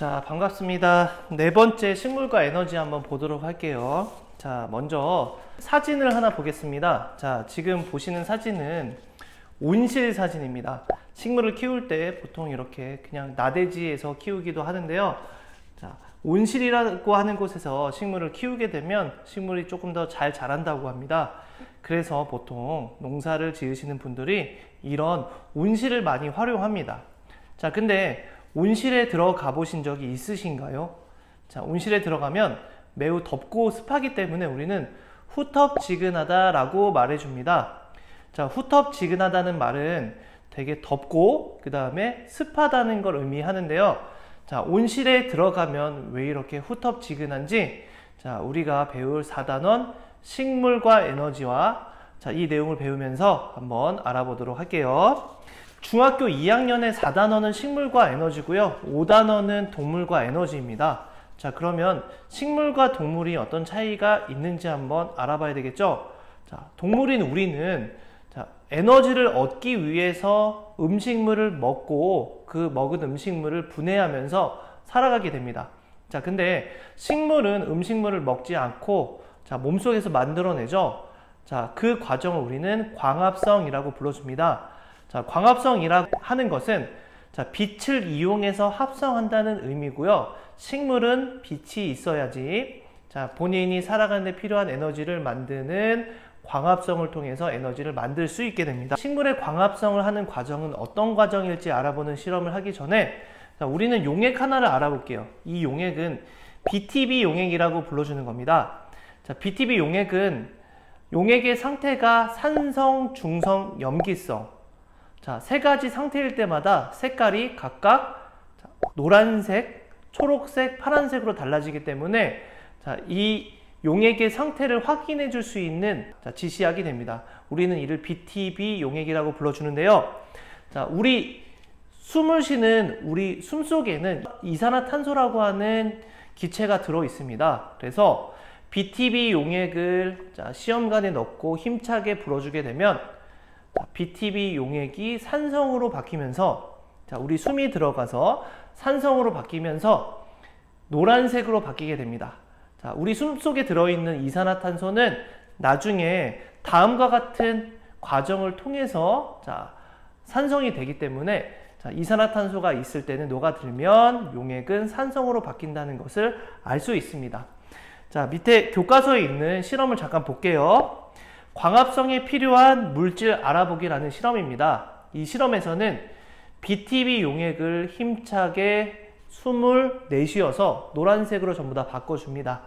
자, 반갑습니다. 네 번째 식물과 에너지 한번 보도록 할게요. 자, 먼저 사진을 하나 보겠습니다. 자, 지금 보시는 사진은 온실 사진입니다. 식물을 키울 때 보통 이렇게 그냥 나대지에서 키우기도 하는데요. 자, 온실이라고 하는 곳에서 식물을 키우게 되면 식물이 조금 더 잘 자란다고 합니다. 그래서 보통 농사를 지으시는 분들이 이런 온실을 많이 활용합니다. 자, 근데 온실에 들어가 보신 적이 있으신가요? 자, 온실에 들어가면 매우 덥고 습하기 때문에 우리는 후텁지근하다 라고 말해줍니다. 자, 후텁지근하다는 말은 되게 덥고 그 다음에 습하다는 걸 의미하는데요. 자, 온실에 들어가면 왜 이렇게 후텁지근한지, 자, 우리가 배울 4단원 식물과 에너지와 자, 이 내용을 배우면서 한번 알아보도록 할게요. 중학교 2학년의 4단원은 식물과 에너지고요. 5단원은 동물과 에너지입니다. 자, 그러면 식물과 동물이 어떤 차이가 있는지 한번 알아봐야 되겠죠? 자, 동물인 우리는 자, 에너지를 얻기 위해서 음식물을 먹고 그 먹은 음식물을 분해하면서 살아가게 됩니다. 자, 근데 식물은 음식물을 먹지 않고 자, 몸속에서 만들어내죠. 자, 그 과정을 우리는 광합성이라고 불러줍니다. 자, 광합성이라고 하는 것은 자, 빛을 이용해서 합성한다는 의미고요. 식물은 빛이 있어야지 자, 본인이 살아가는 데 필요한 에너지를 만드는 광합성을 통해서 에너지를 만들 수 있게 됩니다. 식물의 광합성을 하는 과정은 어떤 과정일지 알아보는 실험을 하기 전에 자, 우리는 용액 하나를 알아볼게요. 이 용액은 BTB 용액이라고 불러주는 겁니다. 자, BTB 용액은 용액의 상태가 산성, 중성, 염기성 자, 세 가지 상태일 때마다 색깔이 각각 노란색, 초록색, 파란색으로 달라지기 때문에 자, 이 용액의 상태를 확인해 줄 수 있는 자, 지시약이 됩니다. 우리는 이를 BTB 용액이라고 불러주는데요. 자, 우리 숨을 쉬는 우리 숨 속에는 이산화탄소라고 하는 기체가 들어 있습니다. 그래서 BTB 용액을 자, 시험관에 넣고 힘차게 불어주게 되면 BTB 용액이 산성으로 바뀌면서 자, 우리 숨이 들어가서 산성으로 바뀌면서 노란색으로 바뀌게 됩니다. 자, 우리 숨 속에 들어있는 이산화탄소는 나중에 다음과 같은 과정을 통해서 자, 산성이 되기 때문에 자, 이산화탄소가 있을 때는 녹아들면 용액은 산성으로 바뀐다는 것을 알 수 있습니다. 자, 밑에 교과서에 있는 실험을 잠깐 볼게요. 광합성에 필요한 물질 알아보기라는 실험입니다. 이 실험에서는 BTB 용액을 힘차게 숨을 내쉬어서 노란색으로 전부 다 바꿔줍니다.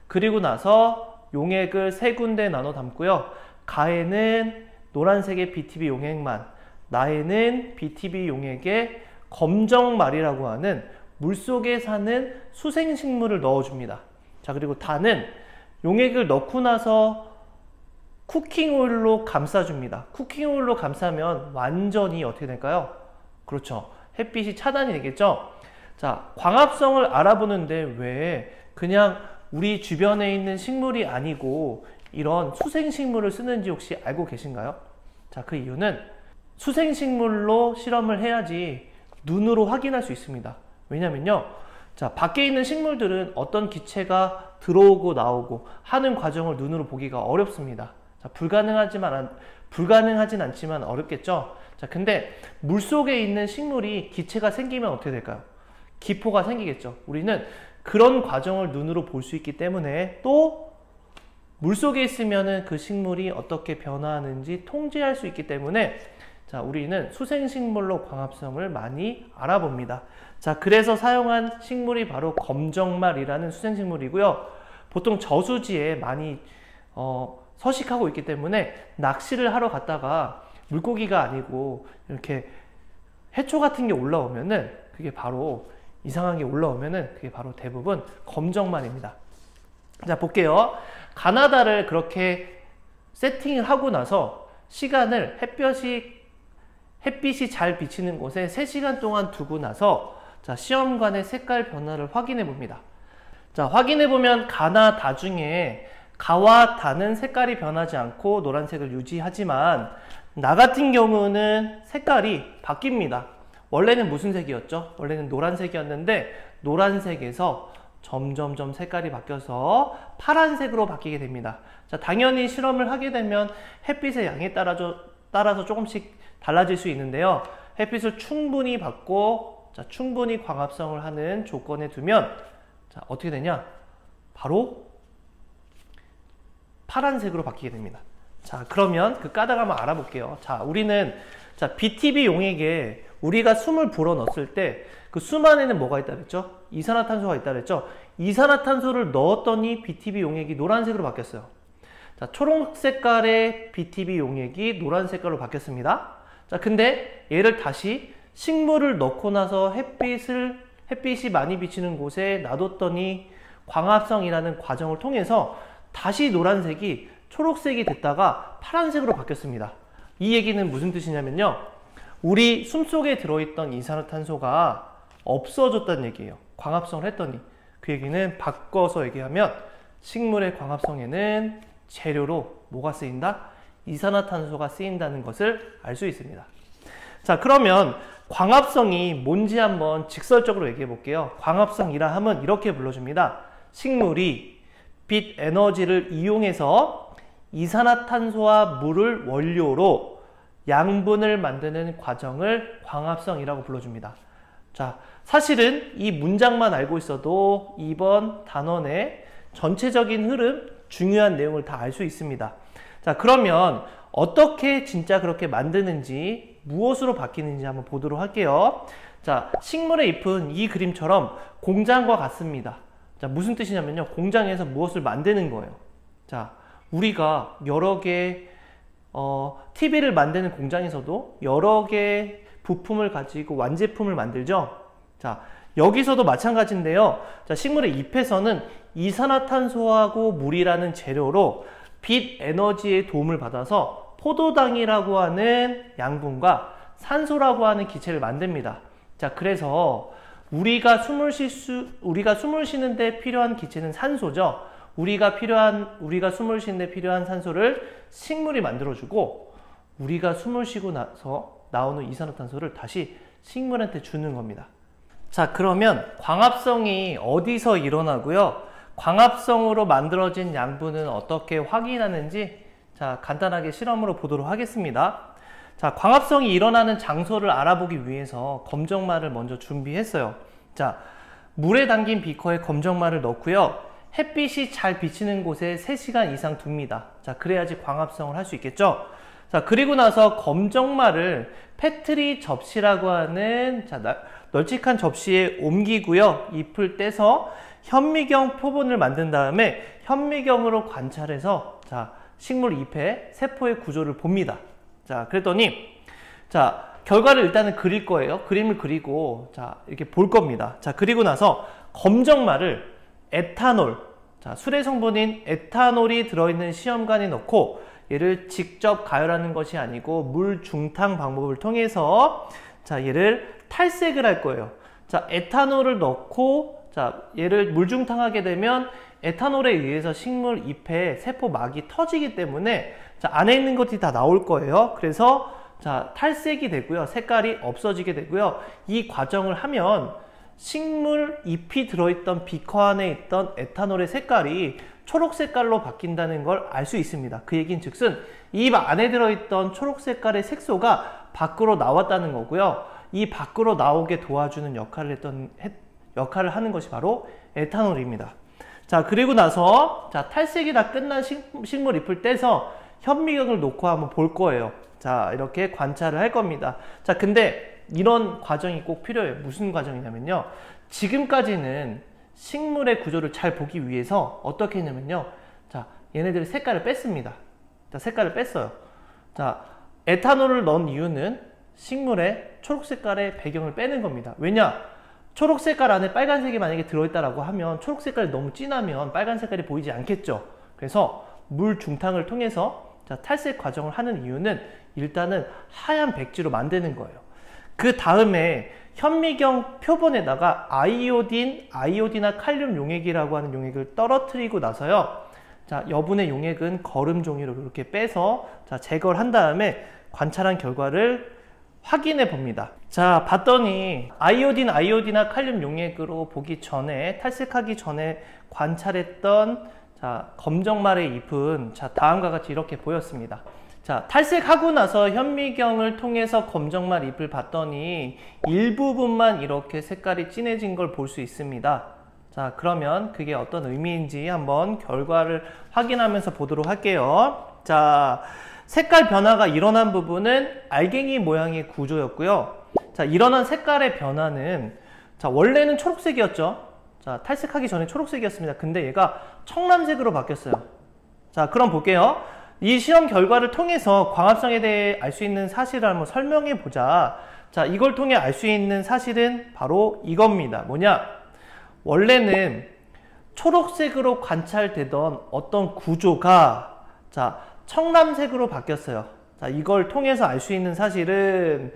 그리고 나서 용액을 세 군데 나눠 담고요. 가에는 노란색의 BTB 용액만, 나에는 BTB 용액에 검정말이라고 하는 물속에 사는 수생식물을 넣어줍니다. 자, 그리고 다는 용액을 넣고 나서 쿠킹오일로 감싸줍니다. 쿠킹오일로 감싸면 완전히 어떻게 될까요? 그렇죠. 햇빛이 차단이 되겠죠? 자, 광합성을 알아보는데 왜 그냥 우리 주변에 있는 식물이 아니고 이런 수생식물을 쓰는지 혹시 알고 계신가요? 자, 그 이유는 수생식물로 실험을 해야지 눈으로 확인할 수 있습니다. 왜냐면요. 자, 밖에 있는 식물들은 어떤 기체가 들어오고 나오고 하는 과정을 눈으로 보기가 어렵습니다. 자, 불가능하진 않지만 어렵겠죠. 자, 근데 물속에 있는 식물이 기체가 생기면 어떻게 될까요? 기포가 생기겠죠. 우리는 그런 과정을 눈으로 볼 수 있기 때문에 또 물속에 있으면은 그 식물이 어떻게 변화하는지 통제할 수 있기 때문에 자, 우리는 수생식물로 광합성을 많이 알아봅니다. 자, 그래서 사용한 식물이 바로 검정말이라는 수생식물이고요. 보통 저수지에 많이 서식하고 있기 때문에 낚시를 하러 갔다가 물고기가 아니고 이렇게 해초 같은 게 올라오면은 그게 바로 이상한 게 올라오면은 그게 바로 대부분 검정말입니다. 자, 볼게요. 가나다를 그렇게 세팅을 하고 나서 시간을 햇빛이 잘 비치는 곳에 3시간 동안 두고 나서 자, 시험관의 색깔 변화를 확인해 봅니다. 자, 확인해 보면 가나 다 중에 가와 다는 색깔이 변하지 않고 노란색을 유지하지만 나 같은 경우는 색깔이 바뀝니다. 원래는 무슨 색이었죠? 원래는 노란색이었는데 노란색에서 점점점 색깔이 바뀌어서 파란색으로 바뀌게 됩니다. 자, 당연히 실험을 하게 되면 햇빛의 양에 따라서 조금씩 달라질 수 있는데요. 햇빛을 충분히 받고, 자, 충분히 광합성을 하는 조건에 두면, 자, 어떻게 되냐? 바로 파란색으로 바뀌게 됩니다. 자, 그러면 그 까닭 한번 알아볼게요. 자, 우리는, 자, BTB 용액에 우리가 숨을 불어넣었을 때 그 숨 안에는 뭐가 있다 그랬죠? 이산화탄소가 있다 그랬죠? 이산화탄소를 넣었더니 BTB 용액이 노란색으로 바뀌었어요. 자, 초록 색깔의 BTB 용액이 노란 색깔로 바뀌었습니다. 자, 근데 얘를 다시 식물을 넣고 나서 햇빛이 많이 비치는 곳에 놔뒀더니 광합성이라는 과정을 통해서 다시 노란색이 초록색이 됐다가 파란색으로 바뀌었습니다. 이 얘기는 무슨 뜻이냐면요. 우리 숨속에 들어있던 이산화탄소가 없어졌다는 얘기예요. 광합성을 했더니. 그 얘기는 바꿔서 얘기하면 식물의 광합성에는 재료로 뭐가 쓰인다? 이산화탄소가 쓰인다는 것을 알 수 있습니다. 자, 그러면 광합성이 뭔지 한번 직설적으로 얘기해 볼게요. 광합성이라 하면 이렇게 불러줍니다. 식물이 빛 에너지를 이용해서 이산화탄소와 물을 원료로 양분을 만드는 과정을 광합성이라고 불러줍니다. 자, 사실은 이 문장만 알고 있어도 이번 단원의 전체적인 흐름, 중요한 내용을 다 알 수 있습니다. 자, 그러면 어떻게 진짜 그렇게 만드는지, 무엇으로 바뀌는지 한번 보도록 할게요. 자, 식물의 잎은 이 그림처럼 공장과 같습니다. 자, 무슨 뜻이냐면요. 공장에서 무엇을 만드는 거예요. 자, 우리가 여러 개 TV를 만드는 공장에서도 여러 개 부품을 가지고 완제품을 만들죠. 자, 여기서도 마찬가지인데요. 자, 식물의 잎에서는 이산화탄소하고 물이라는 재료로 빛 에너지의 도움을 받아서 포도당이라고 하는 양분과 산소라고 하는 기체를 만듭니다. 자, 그래서 우리가 숨을 쉬는데 필요한 기체는 산소죠. 우리가 숨을 쉬는데 필요한 산소를 식물이 만들어주고, 우리가 숨을 쉬고 나서 나오는 이산화탄소를 다시 식물한테 주는 겁니다. 자, 그러면 광합성이 어디서 일어나고요? 광합성으로 만들어진 양분은 어떻게 확인하는지, 자, 간단하게 실험으로 보도록 하겠습니다. 자, 광합성이 일어나는 장소를 알아보기 위해서 검정말을 먼저 준비했어요. 자, 물에 담긴 비커에 검정말을 넣고요. 햇빛이 잘 비치는 곳에 3시간 이상 둡니다. 자, 그래야지 광합성을 할 수 있겠죠? 자, 그리고 나서 검정말을 페트리 접시라고 하는, 자, 널찍한 접시에 옮기고요. 잎을 떼서 현미경 표본을 만든 다음에 현미경으로 관찰해서, 자, 식물 잎의 세포의 구조를 봅니다. 자, 그랬더니, 자, 결과를 일단은 그릴 거예요. 그림을 그리고, 자, 이렇게 볼 겁니다. 자, 그리고 나서 검정말을 에탄올, 자, 술의 성분인 에탄올이 들어있는 시험관에 넣고 얘를 직접 가열하는 것이 아니고 물 중탕 방법을 통해서, 자, 얘를 탈색을 할 거예요. 자, 에탄올을 넣고, 자, 얘를 물 중탕하게 되면 에탄올에 의해서 식물 잎의 세포막이 터지기 때문에, 자, 안에 있는 것들이 다 나올 거예요. 그래서, 자, 탈색이 되고요. 색깔이 없어지게 되고요. 이 과정을 하면 식물 잎이 들어있던 비커 안에 있던 에탄올의 색깔이 초록 색깔로 바뀐다는 걸 알 수 있습니다. 그 얘기는 즉슨 잎 안에 들어있던 초록 색깔의 색소가 밖으로 나왔다는 거고요. 이 밖으로 나오게 도와주는 역할을 하는 것이 바로 에탄올입니다. 자, 그리고 나서, 자, 탈색이 다 끝난 식물 잎을 떼서 현미경을 놓고 한번 볼 거예요. 자, 이렇게 관찰을 할 겁니다. 자, 근데 이런 과정이 꼭 필요해요. 무슨 과정이냐면요. 지금까지는 식물의 구조를 잘 보기 위해서 어떻게 했냐면요. 자, 얘네들의 색깔을 뺐습니다. 자, 색깔을 뺐어요. 자, 에탄올을 넣은 이유는 식물의 초록 색깔의 배경을 빼는 겁니다. 왜냐? 초록 색깔 안에 빨간색이 만약에 들어있다라고 하면 초록 색깔이 너무 진하면 빨간 색깔이 보이지 않겠죠. 그래서 물 중탕을 통해서, 자, 탈색 과정을 하는 이유는 일단은 하얀 백지로 만드는 거예요. 그 다음에 현미경 표본에다가 아이오딘화 칼륨 용액이라고 하는 용액을 떨어뜨리고 나서요. 자, 여분의 용액은 거름 종이로 이렇게 빼서, 자, 제거를 한 다음에 관찰한 결과를 확인해 봅니다. 자, 봤더니 아이오디나 칼륨 용액으로 보기 전에, 탈색하기 전에 관찰했던 자, 검정말의 잎은 자, 다음과 같이 이렇게 보였습니다. 자, 탈색하고 나서 현미경을 통해서 검정말 잎을 봤더니 일부분만 이렇게 색깔이 진해진 걸 볼 수 있습니다. 자, 그러면 그게 어떤 의미인지 한번 결과를 확인하면서 보도록 할게요. 자, 색깔 변화가 일어난 부분은 알갱이 모양의 구조였고요. 자, 일어난 색깔의 변화는 자, 원래는 초록색이었죠. 자, 탈색하기 전에 초록색이었습니다. 근데 얘가 청람색으로 바뀌었어요. 자, 그럼 볼게요. 이 실험 결과를 통해서 광합성에 대해 알 수 있는 사실을 한번 설명해 보자. 자, 이걸 통해 알 수 있는 사실은 바로 이겁니다. 뭐냐? 원래는 초록색으로 관찰되던 어떤 구조가 자, 청람색으로 바뀌었어요. 자, 이걸 통해서 알 수 있는 사실은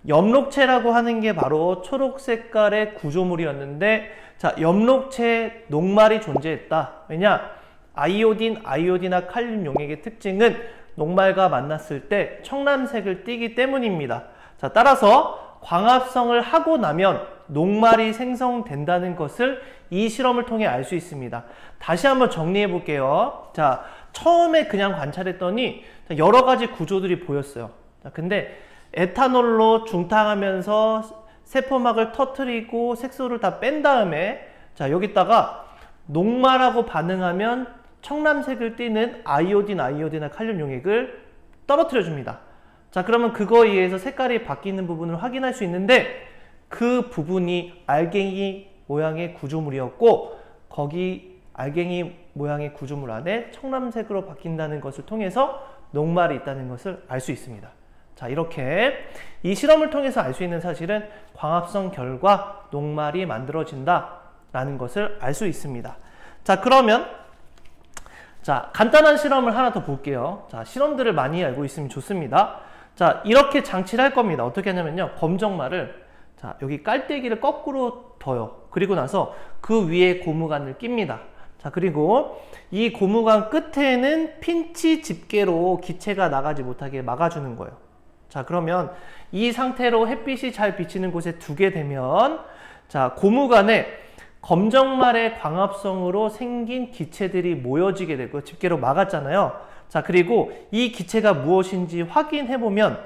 엽록체라고 하는 게 바로 초록 색깔의 구조물이었는데 자, 엽록체에 녹말이 존재했다. 왜냐? 아이오디나 칼륨 용액의 특징은 녹말과 만났을 때 청람색을 띠기 때문입니다. 자, 따라서 광합성을 하고 나면 녹말이 생성된다는 것을 이 실험을 통해 알 수 있습니다. 다시 한번 정리해 볼게요. 자, 처음에 그냥 관찰했더니 여러 가지 구조들이 보였어요. 자, 근데 에탄올로 중탕하면서 세포막을 터트리고 색소를 다 뺀 다음에 자, 여기다가 녹말하고 반응하면 청람색을 띠는 아이오디나 칼륨 용액을 떨어뜨려 줍니다. 자, 그러면 그거에 의해서 색깔이 바뀌는 부분을 확인할 수 있는데 그 부분이 알갱이 모양의 구조물이었고 거기 알갱이 모양의 구조물 안에 청람색으로 바뀐다는 것을 통해서 녹말이 있다는 것을 알 수 있습니다. 자, 이렇게 이 실험을 통해서 알 수 있는 사실은 광합성 결과 녹말이 만들어진다 라는 것을 알 수 있습니다. 자, 그러면 자, 간단한 실험을 하나 더 볼게요. 자, 실험들을 많이 알고 있으면 좋습니다. 자, 이렇게 장치를 할 겁니다. 어떻게 하냐면요. 검정말을 자, 여기 깔때기를 거꾸로 둬요. 그리고 나서 그 위에 고무관을 낍니다. 자, 그리고 이 고무관 끝에는 핀치 집게로 기체가 나가지 못하게 막아주는 거예요. 자, 그러면 이 상태로 햇빛이 잘 비치는 곳에 두게 되면 자, 고무관에 검정말의 광합성으로 생긴 기체들이 모여지게 되고 집게로 막았잖아요. 자, 그리고 이 기체가 무엇인지 확인해 보면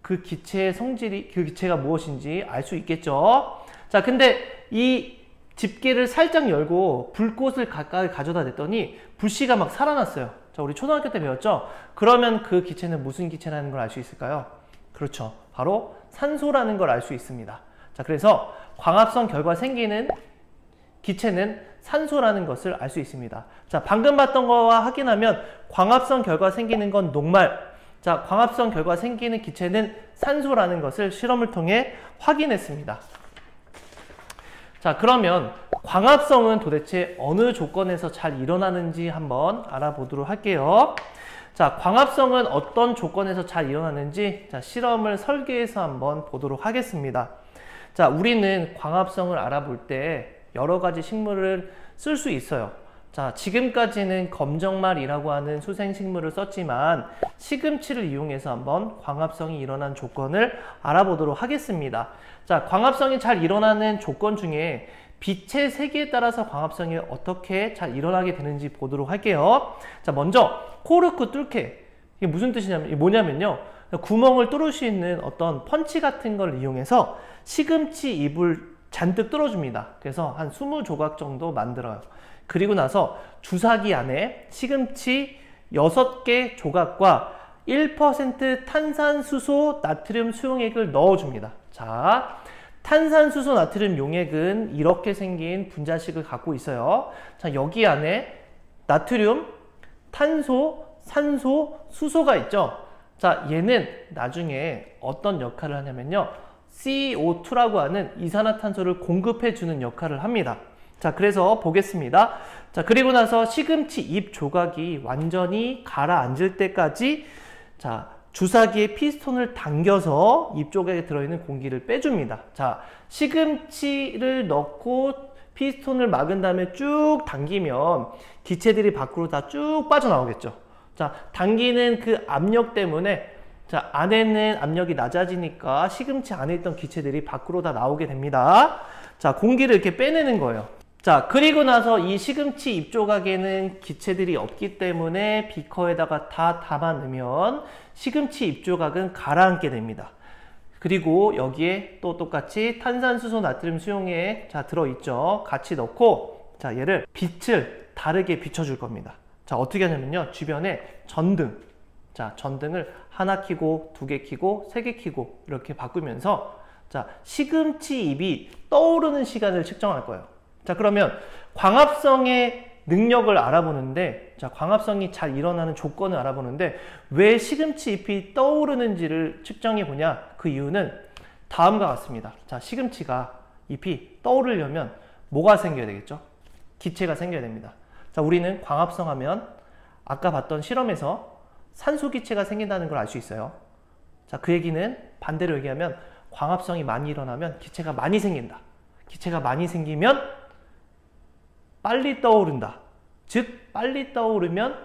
그 기체의 성질이, 그 기체가 무엇인지 알 수 있겠죠. 자, 근데 이 집게를 살짝 열고 불꽃을 가까이 가져다 댔더니 불씨가 막 살아났어요. 자, 우리 초등학교 때 배웠죠? 그러면 그 기체는 무슨 기체라는 걸 알 수 있을까요? 그렇죠. 바로 산소라는 걸 알 수 있습니다. 자, 그래서 광합성 결과 생기는 기체는 산소라는 것을 알 수 있습니다. 자, 방금 봤던 거와 확인하면 광합성 결과 생기는 건 녹말, 자, 광합성 결과 생기는 기체는 산소라는 것을 실험을 통해 확인했습니다. 자, 그러면 광합성은 도대체 어느 조건에서 잘 일어나는지 한번 알아보도록 할게요. 자, 광합성은 어떤 조건에서 잘 일어나는지 자, 실험을 설계해서 한번 보도록 하겠습니다. 자, 우리는 광합성을 알아볼 때 여러 가지 식물을 쓸 수 있어요. 자, 지금까지는 검정말이라고 하는 수생식물을 썼지만 시금치를 이용해서 한번 광합성이 일어난 조건을 알아보도록 하겠습니다. 자, 광합성이 잘 일어나는 조건 중에 빛의 세기에 따라서 광합성이 어떻게 잘 일어나게 되는지 보도록 할게요. 자, 먼저 코르크 뚫게. 이게 무슨 뜻이냐면, 이게 뭐냐면요. 구멍을 뚫을 수 있는 어떤 펀치 같은 걸 이용해서 시금치 잎을 잔뜩 뚫어줍니다. 그래서 한 20조각 정도 만들어요. 그리고 나서 주사기 안에 시금치 6개 조각과 1% 탄산수소 나트륨 수용액을 넣어줍니다. 자, 탄산수소 나트륨 용액은 이렇게 생긴 분자식을 갖고 있어요. 자, 여기 안에 나트륨, 탄소, 산소, 수소가 있죠. 자, 얘는 나중에 어떤 역할을 하냐면요. CO2라고 하는 이산화탄소를 공급해주는 역할을 합니다. 자, 그래서 보겠습니다. 자, 그리고 나서 시금치 잎 조각이 완전히 가라앉을 때까지 자, 주사기에 피스톤을 당겨서 잎 조각에 들어있는 공기를 빼줍니다. 자, 시금치를 넣고 피스톤을 막은 다음에 쭉 당기면 기체들이 밖으로 다 쭉 빠져나오겠죠. 자, 당기는 그 압력 때문에 자, 안에는 압력이 낮아지니까 시금치 안에 있던 기체들이 밖으로 다 나오게 됩니다. 자, 공기를 이렇게 빼내는 거예요. 자, 그리고 나서 이 시금치 입조각에는 기체들이 없기 때문에 비커에다가 다 담아 넣으면 시금치 입조각은 가라앉게 됩니다. 그리고 여기에 또 똑같이 탄산수소 나트륨 수용액 자 들어있죠. 같이 넣고 자 얘를 빛을 다르게 비춰줄 겁니다. 자 어떻게 하냐면요. 주변에 전등 자 전등을 하나 켜고 두 개 켜고 세 개 켜고 이렇게 바꾸면서 자 시금치 잎이 떠오르는 시간을 측정할 거예요. 자 그러면 광합성의 능력을 알아보는데 자 광합성이 잘 일어나는 조건을 알아보는데 왜 시금치 잎이 떠오르는지를 측정해 보냐. 그 이유는 다음과 같습니다. 자 시금치가 잎이 떠오르려면 뭐가 생겨야 되겠죠? 기체가 생겨야 됩니다. 자 우리는 광합성 하면 아까 봤던 실험에서 산소 기체가 생긴다는 걸 알 수 있어요. 자 그 얘기는 반대로 얘기하면 광합성이 많이 일어나면 기체가 많이 생긴다. 기체가 많이 생기면 빨리 떠오른다. 즉 빨리 떠오르면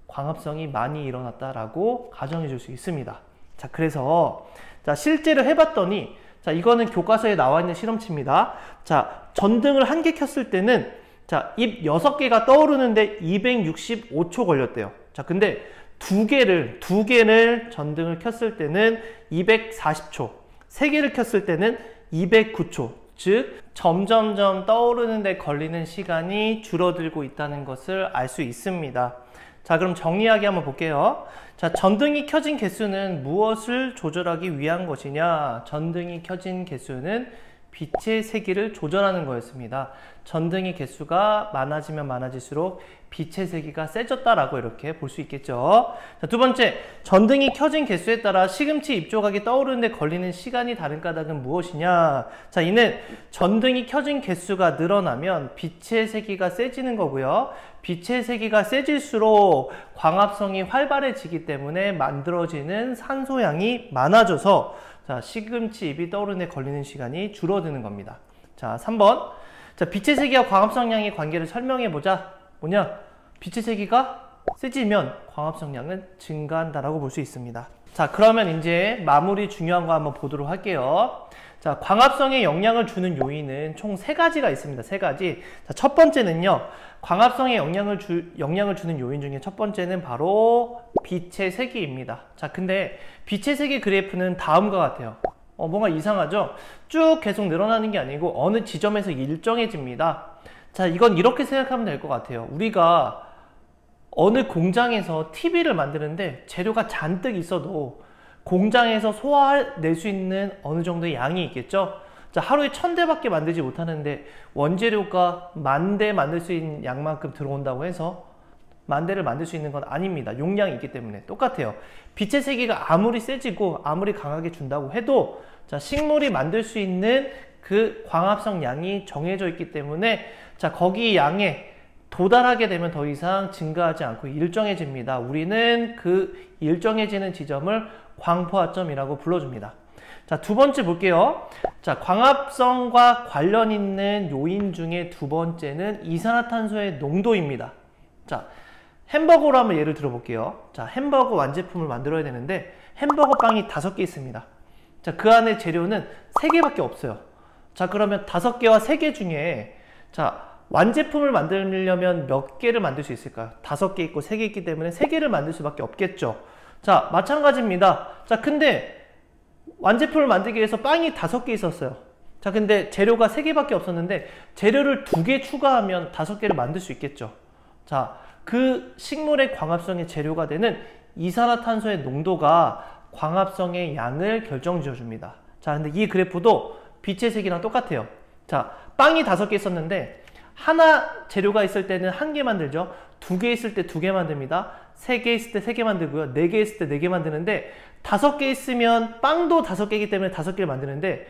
광합성이 많이 일어났다라고 가정해 줄 수 있습니다. 자 그래서 자 실제로 해봤더니 자 이거는 교과서에 나와 있는 실험치입니다. 자 전등을 한 개 켰을 때는 자 잎 6개가 떠오르는데 265초 걸렸대요. 자 근데 두 개를 전등을 켰을 때는 240초, 3개를 켰을 때는 209초. 즉 점점점 떠오르는 데 걸리는 시간이 줄어들고 있다는 것을 알 수 있습니다. 자 그럼 정리하기 한번 볼게요. 자 전등이 켜진 개수는 무엇을 조절하기 위한 것이냐. 전등이 켜진 개수는 빛의 세기를 조절하는 거였습니다. 전등의 개수가 많아지면 많아질수록 빛의 세기가 세졌다라고 이렇게 볼 수 있겠죠. 자, 두 번째, 전등이 켜진 개수에 따라 시금치 입조각이 떠오르는데 걸리는 시간이 다른 까닭은 무엇이냐. 자, 이는 전등이 켜진 개수가 늘어나면 빛의 세기가 세지는 거고요. 빛의 세기가 세질수록 광합성이 활발해지기 때문에 만들어지는 산소량이 많아져서 자, 시금치 잎이 떠오르는 데 걸리는 시간이 줄어드는 겁니다. 자, 3번. 자, 빛의 세기와 광합성량의 관계를 설명해 보자. 뭐냐? 빛의 세기가 세지면 광합성량은 증가한다라고 볼 수 있습니다. 자, 그러면 이제 마무리 중요한 거 한번 보도록 할게요. 자, 광합성에 영향을 주는 요인은 총 3가지가 있습니다. 3가지. 자, 첫 번째는요. 광합성에 영향을 주는 요인 중에 첫 번째는 바로 빛의 세기입니다. 자, 근데 빛의 세기 그래프는 다음과 같아요. 뭔가 이상하죠? 쭉 계속 늘어나는 게 아니고 어느 지점에서 일정해집니다. 자, 이건 이렇게 생각하면 될 것 같아요. 우리가 어느 공장에서 TV를 만드는데 재료가 잔뜩 있어도 공장에서 소화낼 수 있는 어느 정도의 양이 있겠죠? 자, 하루에 1000대밖에 만들지 못하는데 원재료가 10,000대 만들 수 있는 양만큼 들어온다고 해서 10,000대를 만들 수 있는 건 아닙니다. 용량이 있기 때문에. 똑같아요. 빛의 세기가 아무리 세지고 아무리 강하게 준다고 해도 자, 식물이 만들 수 있는 그 광합성 양이 정해져 있기 때문에 자, 거기 양에 도달하게 되면 더 이상 증가하지 않고 일정해집니다. 우리는 그 일정해지는 지점을 광포화점이라고 불러줍니다. 자, 두 번째 볼게요. 자, 광합성과 관련 있는 요인 중에 두 번째는 이산화탄소의 농도입니다. 자, 햄버거로 한번 예를 들어 볼게요. 자, 햄버거 완제품을 만들어야 되는데 햄버거 빵이 5개 있습니다. 자, 그 안에 재료는 3개밖에 없어요. 자, 그러면 5개와 3개 중에 자, 완제품을 만들려면 몇 개를 만들 수 있을까요? 5개 있고 3개 있기 때문에 3개를 만들 수밖에 없겠죠. 자, 마찬가지입니다. 자, 근데 완제품을 만들기 위해서 빵이 5개 있었어요. 자, 근데 재료가 3개밖에 없었는데 재료를 2개 추가하면 5개를 만들 수 있겠죠. 자, 그 식물의 광합성의 재료가 되는 이산화탄소의 농도가 광합성의 양을 결정지어 줍니다. 자, 근데 이 그래프도 빛의 세기랑 똑같아요. 자, 빵이 5개 있었는데 하나 재료가 있을 때는 1개 만들죠. 2개 있을 때 2개 만듭니다. 3개 있을 때 3개 만들고요. 4개 있을 때 4개 만드는데 5개 있으면 빵도 5개이기 때문에 5개를 만드는데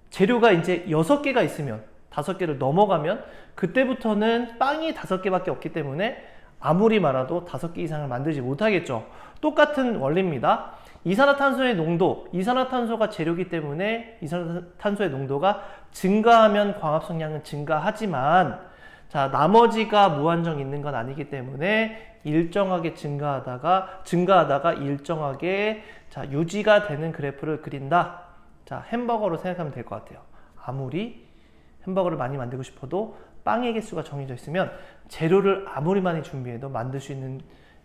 재료가 이제 6개가 있으면 5개를 넘어가면 그때부터는 빵이 5개밖에 없기 때문에 아무리 많아도 5개 이상을 만들지 못하겠죠. 똑같은 원리입니다. 이산화탄소의 농도, 이산화탄소가 재료이기 때문에 이산화탄소의 농도가 증가하면 광합성량은 증가하지만 자, 나머지가 무한정 있는 건 아니기 때문에 일정하게 증가하다가 일정하게 자, 유지가 되는 그래프를 그린다. 자, 햄버거로 생각하면 될 것 같아요. 아무리 햄버거를 많이 만들고 싶어도 빵의 개수가 정해져 있으면 재료를 아무리 많이 준비해도 만들 수 있는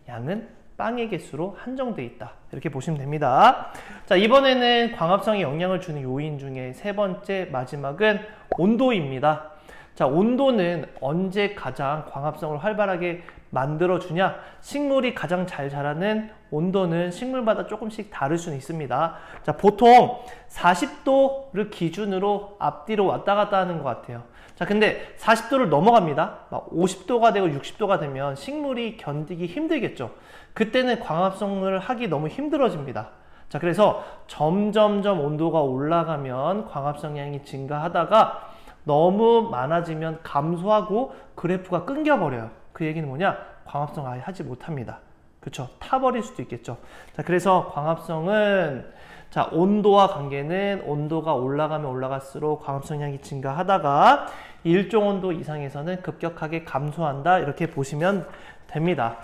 양은 빵의 개수로 한정되어 있다. 이렇게 보시면 됩니다. 자, 이번에는 광합성에 영향을 주는 요인 중에 세 번째 마지막은 온도입니다. 자, 온도는 언제 가장 광합성을 활발하게 만들어주냐? 식물이 가장 잘 자라는 온도는 식물마다 조금씩 다를 수는 있습니다. 자, 보통 40도를 기준으로 앞뒤로 왔다 갔다 하는 것 같아요. 자, 근데 40도를 넘어갑니다. 막 50도가 되고 60도가 되면 식물이 견디기 힘들겠죠. 그때는 광합성을 하기 너무 힘들어집니다. 자, 그래서 점점점 온도가 올라가면 광합성량이 증가하다가 너무 많아지면 감소하고 그래프가 끊겨버려요. 그 얘기는 뭐냐? 광합성 아예 하지 못합니다. 그쵸? 타버릴 수도 있겠죠. 자, 그래서 광합성은 자, 온도와 관계는 온도가 올라가면 올라갈수록 광합성량이 증가하다가 일정 온도 이상에서는 급격하게 감소한다. 이렇게 보시면 됩니다.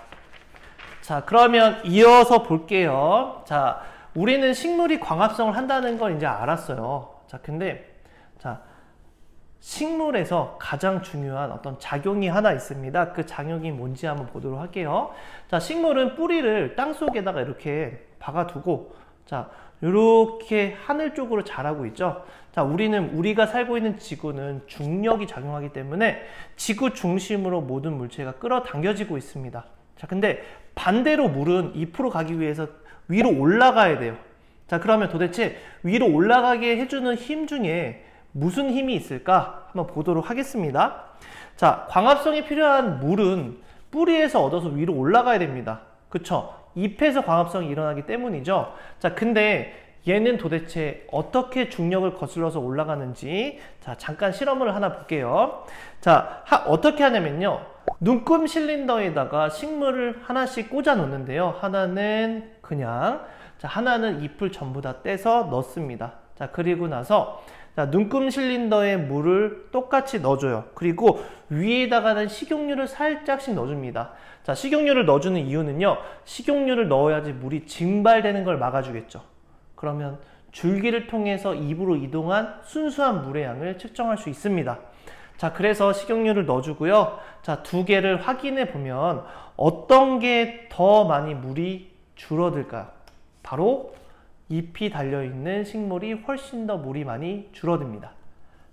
자, 그러면 이어서 볼게요. 자, 우리는 식물이 광합성을 한다는 걸 이제 알았어요. 자, 근데 자, 식물에서 가장 중요한 어떤 작용이 하나 있습니다. 그 작용이 뭔지 한번 보도록 할게요. 자, 식물은 뿌리를 땅 속에다가 이렇게 박아두고 자, 이렇게 하늘 쪽으로 자라고 있죠. 자, 우리가 살고 있는 지구는 중력이 작용하기 때문에 지구 중심으로 모든 물체가 끌어당겨지고 있습니다. 자, 근데 반대로 물은 2% 가기 위해서 위로 올라가야 돼요. 자, 그러면 도대체 위로 올라가게 해주는 힘 중에 무슨 힘이 있을까? 한번 보도록 하겠습니다. 자, 광합성이 필요한 물은 뿌리에서 얻어서 위로 올라가야 됩니다. 그쵸? 잎에서 광합성이 일어나기 때문이죠. 자, 근데 얘는 도대체 어떻게 중력을 거슬러서 올라가는지 자, 잠깐 실험을 하나 볼게요. 자, 어떻게 하냐면요. 눈금 실린더에다가 식물을 하나씩 꽂아 놓는데요. 하나는 그냥 자, 하나는 잎을 전부 다 떼서 넣습니다. 자, 그리고 나서 자, 눈금 실린더에 물을 똑같이 넣어줘요. 그리고 위에다가는 식용유를 살짝씩 넣어줍니다. 자, 식용유를 넣어주는 이유는요. 식용유를 넣어야지 물이 증발되는 걸 막아주겠죠. 그러면 줄기를 통해서 입으로 이동한 순수한 물의 양을 측정할 수 있습니다. 자, 그래서 식용유를 넣어주고요. 자, 두 개를 확인해 보면 어떤 게 더 많이 물이 줄어들까요? 바로 잎이 달려있는 식물이 훨씬 더 물이 많이 줄어듭니다.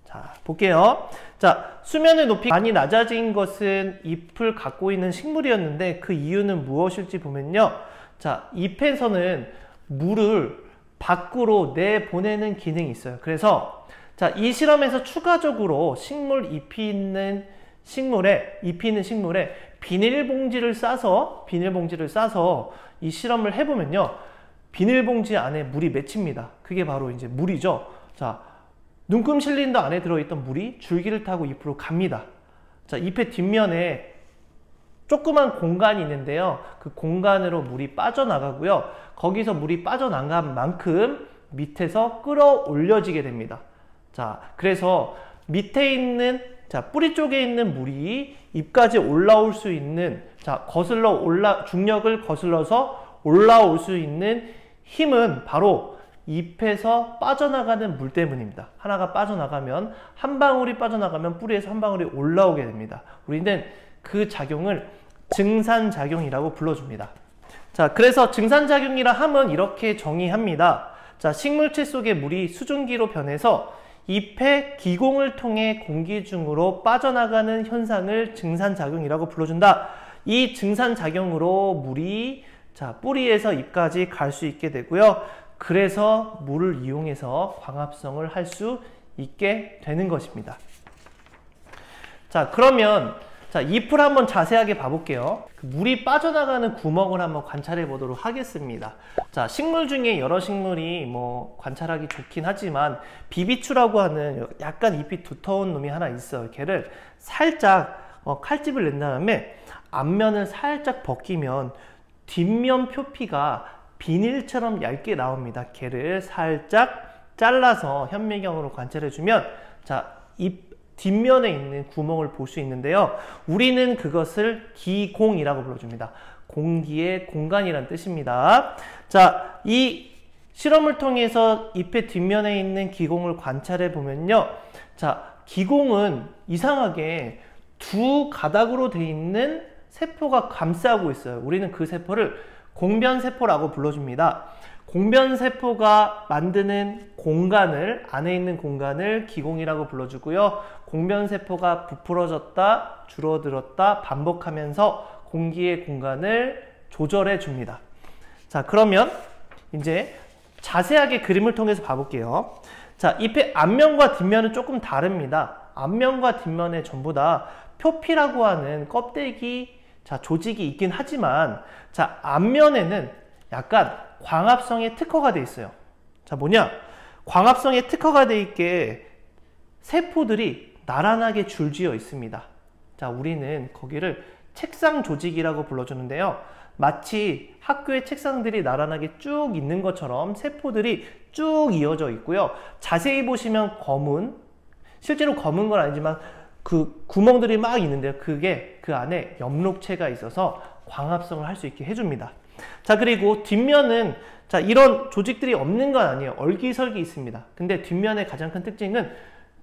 자, 볼게요. 자, 수면의 높이 많이 낮아진 것은 잎을 갖고 있는 식물이었는데 그 이유는 무엇일지 보면요. 자, 잎에서는 물을 밖으로 내보내는 기능이 있어요. 그래서 자, 이 실험에서 추가적으로 잎이 있는 식물에 비닐봉지를 싸서 이 실험을 해보면요. 비닐봉지 안에 물이 맺힙니다. 그게 바로 이제 물이죠. 자, 눈금 실린더 안에 들어있던 물이 줄기를 타고 잎으로 갑니다. 자, 잎의 뒷면에 조그만 공간이 있는데요. 그 공간으로 물이 빠져나가고요. 거기서 물이 빠져나간 만큼 밑에서 끌어올려지게 됩니다. 자, 그래서 밑에 있는 자, 뿌리 쪽에 있는 물이 잎까지 올라올 수 있는 자, 중력을 거슬러서 올라올 수 있는 힘은 바로 잎에서 빠져나가는 물 때문입니다. 하나가 빠져나가면 한 방울이 빠져나가면 뿌리에서 한 방울이 올라오게 됩니다. 우리는 그 작용을 증산작용이라고 불러줍니다. 자, 그래서 증산작용이라 함은 이렇게 정의합니다. 자, 식물체 속의 물이 수증기로 변해서 잎의 기공을 통해 공기 중으로 빠져나가는 현상을 증산작용이라고 불러준다. 이 증산작용으로 물이 자, 뿌리에서 잎까지 갈 수 있게 되고요. 그래서 물을 이용해서 광합성을 할 수 있게 되는 것입니다. 자, 그러면 자, 잎을 한번 자세하게 봐볼게요. 물이 빠져나가는 구멍을 한번 관찰해 보도록 하겠습니다. 자, 식물 중에 여러 식물이 뭐 관찰하기 좋긴 하지만 비비추라고 하는 약간 잎이 두터운 놈이 하나 있어요. 걔를 살짝 칼집을 낸 다음에 앞면을 살짝 벗기면 뒷면 표피가 비닐처럼 얇게 나옵니다. 걔를 살짝 잘라서 현미경으로 관찰해주면 자, 잎 뒷면에 있는 구멍을 볼 수 있는데요. 우리는 그것을 기공이라고 불러줍니다. 공기의 공간이란 뜻입니다. 자, 이 실험을 통해서 잎의 뒷면에 있는 기공을 관찰해 보면요. 자, 기공은 이상하게 두 가닥으로 되어 있는 세포가 감싸고 있어요. 우리는 그 세포를 공변세포라고 불러줍니다. 공변세포가 만드는 공간을, 안에 있는 공간을 기공이라고 불러주고요. 공변세포가 부풀어졌다, 줄어들었다 반복하면서 공기의 공간을 조절해 줍니다. 자, 그러면 이제 자세하게 그림을 통해서 봐볼게요. 자, 잎의 앞면과 뒷면은 조금 다릅니다. 앞면과 뒷면에 전부 다 표피라고 하는 껍데기, 자, 조직이 있긴 하지만, 자, 앞면에는 약간 광합성의 특허가 돼 있어요. 자, 뭐냐? 광합성의 특허가 돼 있게 세포들이 나란하게 줄지어 있습니다. 자, 우리는 거기를 책상 조직이라고 불러주는데요. 마치 학교의 책상들이 나란하게 쭉 있는 것처럼 세포들이 쭉 이어져 있고요. 자세히 보시면 검은, 실제로 검은 건 아니지만 그 구멍들이 막 있는데요. 그게 그 안에 엽록체가 있어서 광합성을 할 수 있게 해줍니다. 자, 그리고 뒷면은, 자, 이런 조직들이 없는 건 아니에요. 얼기설기 있습니다. 근데 뒷면의 가장 큰 특징은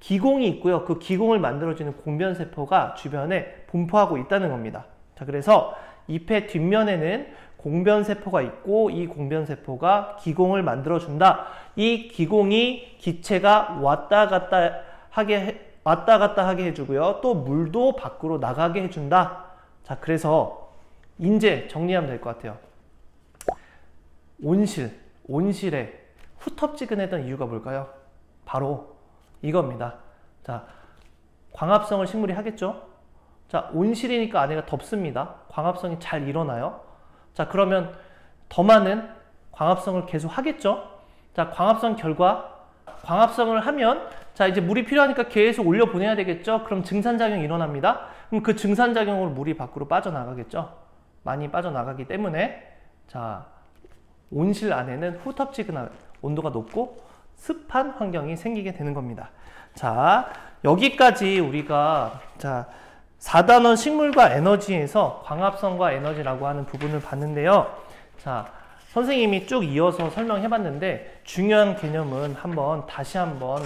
기공이 있고요. 그 기공을 만들어주는 공변세포가 주변에 분포하고 있다는 겁니다. 자, 그래서 잎의 뒷면에는 공변세포가 있고 이 공변세포가 기공을 만들어준다. 이 기공이 기체가 왔다 갔다 하게 해주고요. 또 물도 밖으로 나가게 해준다. 자, 그래서 이제 정리하면 될 것 같아요. 온실에 후텁지근했던 이유가 뭘까요? 바로 이겁니다. 자, 광합성을 식물이 하겠죠? 자, 온실이니까 안에가 덥습니다. 광합성이 잘 일어나요. 자, 그러면 더 많은 광합성을 계속 하겠죠? 자, 광합성 결과, 광합성을 하면, 자, 이제 물이 필요하니까 계속 올려보내야 되겠죠? 그럼 증산작용이 일어납니다. 그럼 그 증산작용으로 물이 밖으로 빠져나가겠죠? 많이 빠져나가기 때문에, 자, 온실 안에는 후텁지근한 온도가 높고 습한 환경이 생기게 되는 겁니다. 자, 여기까지 우리가, 자, 4단원 식물과 에너지에서 광합성과 에너지라고 하는 부분을 봤는데요. 자, 선생님이 쭉 이어서 설명해 봤는데 중요한 개념은 다시 한번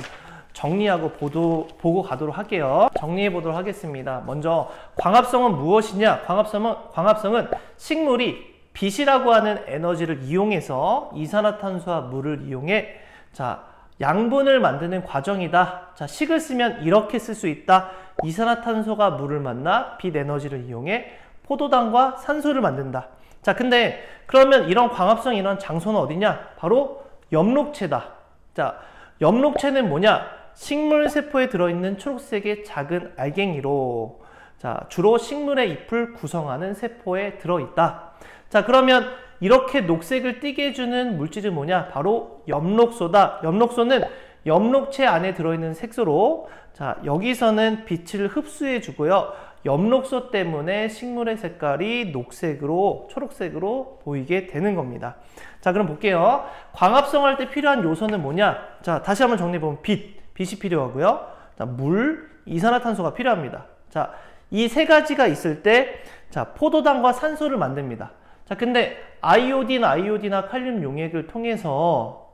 정리하고 보고 가도록 할게요. 정리해 보도록 하겠습니다. 먼저 광합성은 무엇이냐? 광합성은 식물이 빛이라고 하는 에너지를 이용해서 이산화탄소와 물을 이용해, 자, 양분을 만드는 과정이다. 자, 식을 쓰면 이렇게 쓸 수 있다. 이산화탄소가 물을 만나 빛 에너지를 이용해 포도당과 산소를 만든다. 자, 근데 그러면 이런 광합성이 일어난 장소는 어디냐? 바로 엽록체다. 자, 엽록체는 뭐냐? 식물 세포에 들어있는 초록색의 작은 알갱이로, 자, 주로 식물의 잎을 구성하는 세포에 들어있다. 자, 그러면 이렇게 녹색을 띠게 해주는 물질이 뭐냐? 바로 엽록소다. 엽록소는 엽록체 안에 들어있는 색소로, 자, 여기서는 빛을 흡수해 주고요. 엽록소 때문에 식물의 색깔이 녹색으로, 초록색으로 보이게 되는 겁니다. 자, 그럼 볼게요. 광합성할 때 필요한 요소는 뭐냐? 자, 다시 한번 정리해보면 빛이 필요하고요. 자, 물, 이산화탄소가 필요합니다. 자, 이 세 가지가 있을 때, 자, 포도당과 산소를 만듭니다. 자, 근데 아이오딘이나 칼륨 용액을 통해서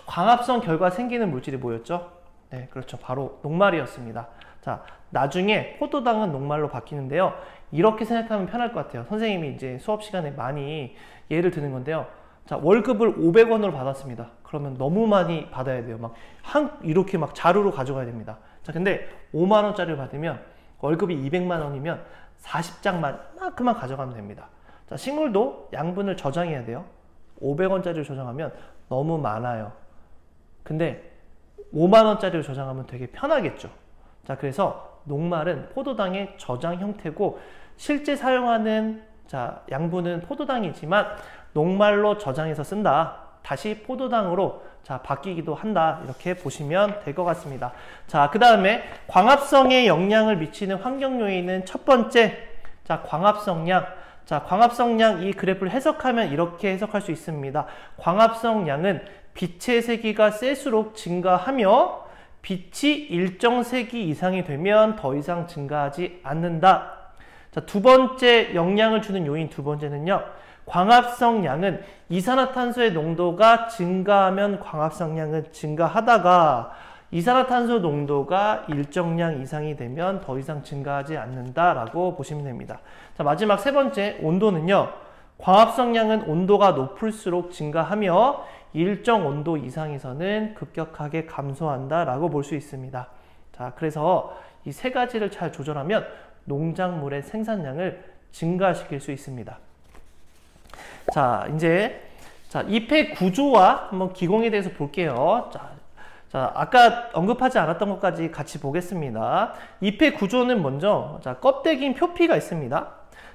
광합성 결과 생기는 물질이 뭐였죠? 네, 그렇죠. 바로 녹말이었습니다. 자, 나중에 포도당은 녹말로 바뀌는데요. 이렇게 생각하면 편할 것 같아요. 선생님이 이제 수업 시간에 많이 예를 드는 건데요. 자, 월급을 500원으로 받았습니다. 그러면 너무 많이 받아야 돼요. 이렇게 자루로 가져가야 됩니다. 자, 근데 5만 원짜리를 받으면 월급이 200만 원이면 40장만 그만 가져가면 됩니다. 자, 식물도 양분을 저장해야 돼요. 500원짜리를 저장하면 너무 많아요. 근데 5만 원짜리를 저장하면 되게 편하겠죠. 자, 그래서 녹말은 포도당의 저장 형태고 실제 사용하는, 자, 양분은 포도당이지만 녹말로 저장해서 쓴다. 다시 포도당으로, 자, 바뀌기도 한다. 이렇게 보시면 될 것 같습니다. 자, 그 다음에 광합성에 영향을 미치는 환경 요인은 첫 번째, 자, 광합성량. 자, 광합성량, 이 그래프를 해석하면 이렇게 해석할 수 있습니다. 광합성량은 빛의 세기가 셀수록 증가하며 빛이 일정 세기 이상이 되면 더 이상 증가하지 않는다. 자, 두 번째 영향을 주는 요인 두 번째는요. 광합성량은 이산화탄소의 농도가 증가하면 광합성량은 증가하다가 이산화탄소 농도가 일정량 이상이 되면 더 이상 증가하지 않는다라고 보시면 됩니다. 자, 마지막 세 번째 온도는요. 광합성량은 온도가 높을수록 증가하며 일정 온도 이상에서는 급격하게 감소한다라고 볼 수 있습니다. 자, 그래서 이 세 가지를 잘 조절하면 농작물의 생산량을 증가시킬 수 있습니다. 자, 이제 잎의 구조와 한번 기공에 대해서 볼게요. 자, 아까 언급하지 않았던 것까지 같이 보겠습니다. 잎의 구조는 먼저 껍데기인 표피가 있습니다.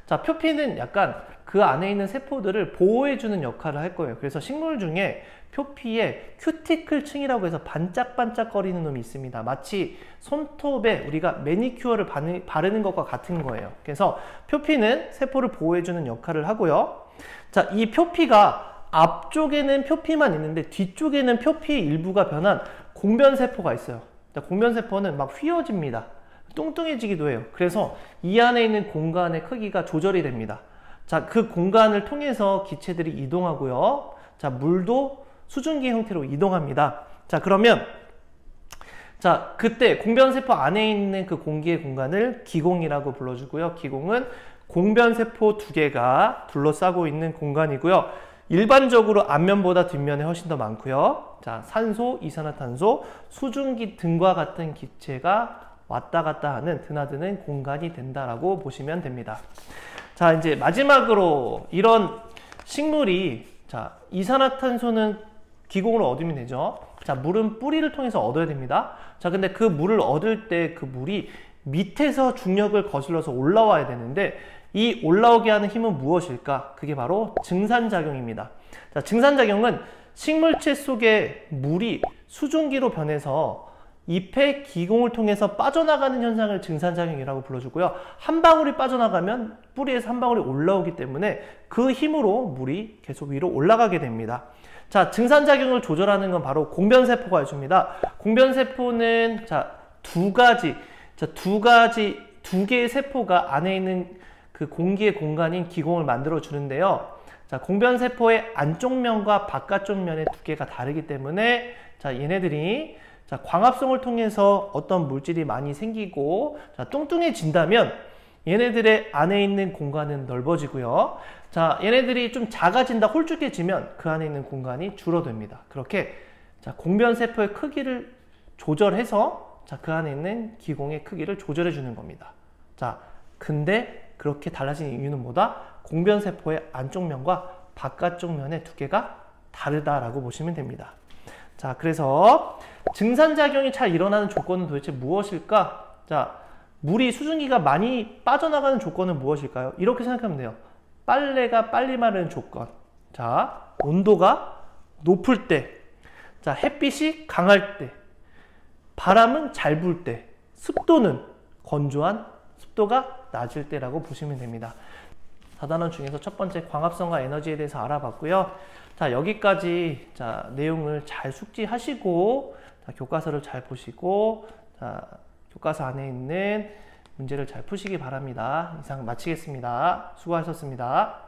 자, 표피는 약간 그 안에 있는 세포들을 보호해주는 역할을 할 거예요. 그래서 식물 중에 표피에 큐티클 층이라고 해서 반짝반짝거리는 놈이 있습니다. 마치 손톱에 우리가 매니큐어를 바르는 것과 같은 거예요. 그래서 표피는 세포를 보호해주는 역할을 하고요. 자, 이 표피가 앞쪽에는 표피만 있는데 뒤쪽에는 표피의 일부가 변한 공변세포가 있어요. 자, 공변세포는 막 휘어집니다. 뚱뚱해지기도 해요. 그래서 이 안에 있는 공간의 크기가 조절이 됩니다. 자, 그 공간을 통해서 기체들이 이동하고요. 자, 물도 수증기 형태로 이동합니다. 자, 그러면 그때 공변세포 안에 있는 그 공기의 공간을 기공이라고 불러주고요. 기공은 공변세포 두 개가 둘러싸고 있는 공간이고요. 일반적으로 앞면보다 뒷면에 훨씬 더 많고요. 자, 산소, 이산화탄소, 수증기 등과 같은 기체가 왔다 갔다 하는 드나드는 공간이 된다라고 보시면 됩니다. 자, 이제 마지막으로 이런 식물이 이산화탄소는 기공으로 얻으면 되죠. 자, 물은 뿌리를 통해서 얻어야 됩니다. 자, 근데 그 물을 얻을 때 그 물이 밑에서 중력을 거슬러서 올라와야 되는데 이 올라오게 하는 힘은 무엇일까? 그게 바로 증산작용입니다. 자, 증산작용은 식물체 속의 물이 수증기로 변해서 잎의 기공을 통해서 빠져나가는 현상을 증산작용이라고 불러주고요. 한 방울이 빠져나가면 뿌리에서 한 방울이 올라오기 때문에 그 힘으로 물이 계속 위로 올라가게 됩니다. 자, 증산작용을 조절하는 건 바로 공변세포가 해줍니다. 공변세포는 두 개의 세포가 안에 있는 그 공기의 공간인 기공을 만들어 주는데요. 자, 공변세포의 안쪽 면과 바깥쪽 면의 두께가 다르기 때문에 얘네들이 광합성을 통해서 어떤 물질이 많이 생기고 뚱뚱해진다면 얘네들의 안에 있는 공간은 넓어지고요. 자, 얘네들이 좀 작아진다, 홀쭉해지면 그 안에 있는 공간이 줄어듭니다. 그렇게 공변세포의 크기를 조절해서 그 안에 있는 기공의 크기를 조절해 주는 겁니다. 자, 근데 그렇게 달라진 이유는 뭐다? 공변세포의 안쪽 면과 바깥쪽 면의 두께가 다르다라고 보시면 됩니다. 자, 그래서 증산작용이 잘 일어나는 조건은 도대체 무엇일까? 자, 물이 수증기가 많이 빠져나가는 조건은 무엇일까요? 이렇게 생각하면 돼요. 빨래가 빨리 마르는 조건. 자, 온도가 높을 때. 자, 햇빛이 강할 때. 바람은 잘 불 때. 습도는 건조한 습도가 낮을 때라고 보시면 됩니다. 4단원 중에서 첫 번째 광합성과 에너지에 대해서 알아봤고요. 자, 여기까지 내용을 잘 숙지하시고 교과서를 잘 보시고 교과서 안에 있는 문제를 잘 푸시기 바랍니다. 이상 마치겠습니다. 수고하셨습니다.